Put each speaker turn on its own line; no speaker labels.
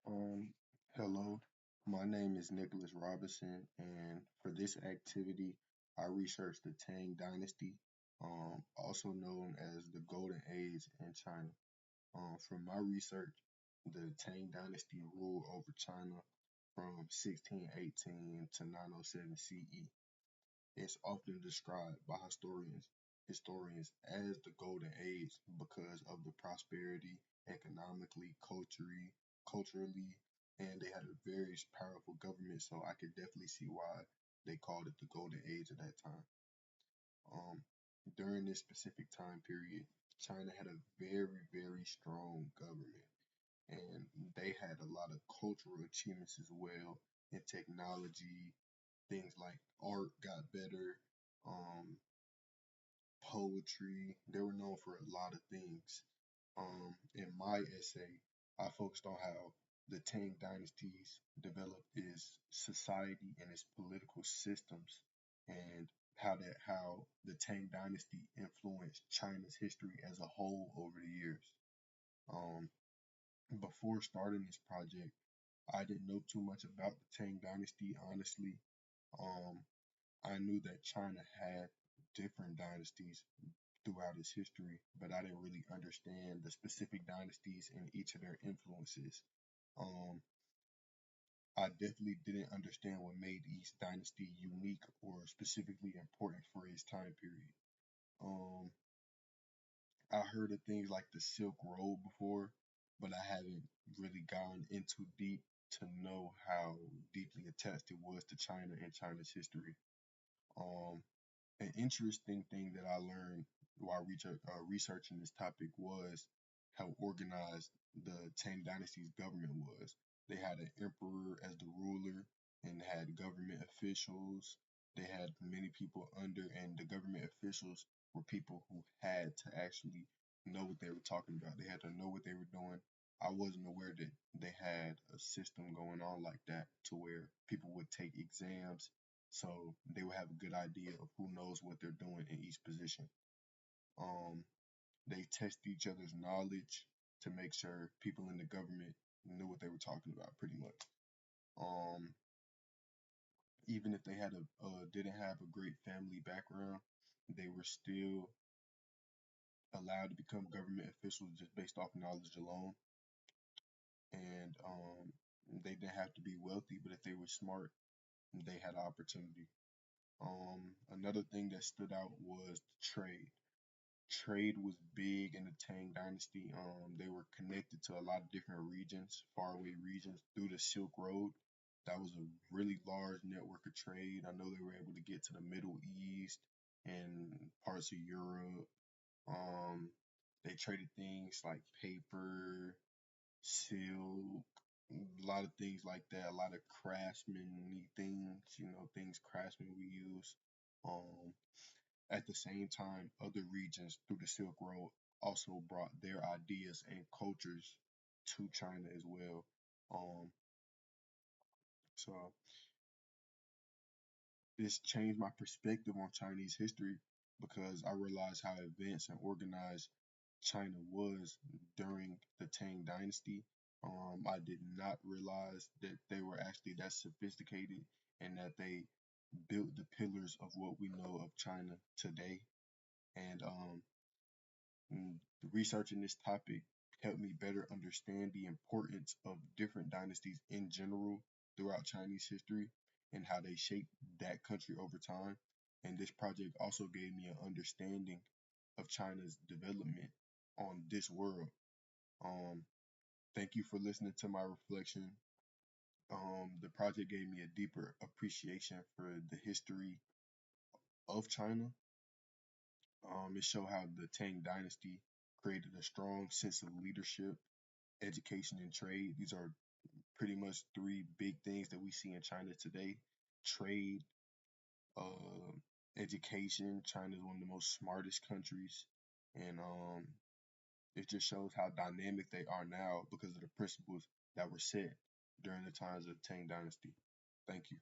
Um, Hello, my name is Nicholas Robinson, and for this activity, I researched the Tang Dynasty, also known as the Golden Age in China. From my research, the Tang Dynasty ruled over China from 1618 to 907 CE. It's often described by historians as the Golden Age because of the prosperity economically, culturally, and they had a very powerful government. So I could definitely see why they called it the Golden Age at that time. Um, During this specific time period, China had a very strong government, and they had a lot of cultural achievements as well in technology. Things like art got better, um, poetry. They were known for a lot of things. In my essay, I focused on how the Tang dynasties developed its society and its political systems, and how the Tang dynasty influenced China's history as a whole over the years. Um, Before starting this project, I didn't know too much about the Tang dynasty, honestly. Um, I knew that China had different dynasties throughout its history, but I didn't really understand the specific dynasties and each of their influences. Um, I definitely didn't understand what made each dynasty unique or specifically important for its time period. Um, I heard of things like the Silk Road before, but I haven't really gone into deep to know how deeply attached it was to China and China's history. Um, an interesting thing that I learned while researching this topic was how organized the Tang Dynasty's government was. They had an emperor as the ruler and had government officials. They had many people under, and the government officials were people who had to actually know what they were talking about. They had to know what they were doing. I wasn't aware that they had a system going on like that to where people would take exams so they will have a good idea of who knows what they're doing in each position. Um, they test each other's knowledge to make sure people in the government knew what they were talking about, pretty much. Um, Even if they had a didn't have a great family background, they were still allowed to become government officials just based off knowledge alone. And they didn't have to be wealthy, but if they were smart, they had opportunity. Another thing that stood out was the trade. Trade was big in the Tang Dynasty. They were connected to a lot of different regions, faraway regions, through the Silk Road. That was a really large network of trade. I know they were able to get to the Middle East and parts of Europe. Um, they traded things like paper, silk, a lot of things like that. A lot of craftsman things, things craftsmen we use. Um, at the same time, other regions through the Silk Road also brought their ideas and cultures to China as well. Um, so this changed my perspective on Chinese history because I realized how advanced and organized China was during the Tang Dynasty. I did not realize that they were actually that sophisticated and that they built the pillars of what we know of China today. And researching this topic helped me better understand the importance of different dynasties in general throughout Chinese history and how they shaped that country over time. And this project also gave me an understanding of China's development on this world. Um, Thank you for listening to my reflection. The project gave me a deeper appreciation for the history of China. It showed how the Tang Dynasty created a strong sense of leadership, education, and trade. These are pretty much three big things that we see in China today: trade, uh, education. China is one of the most smartest countries, and it just shows how dynamic they are now because of the principles that were set during the times of the Tang Dynasty. Thank you.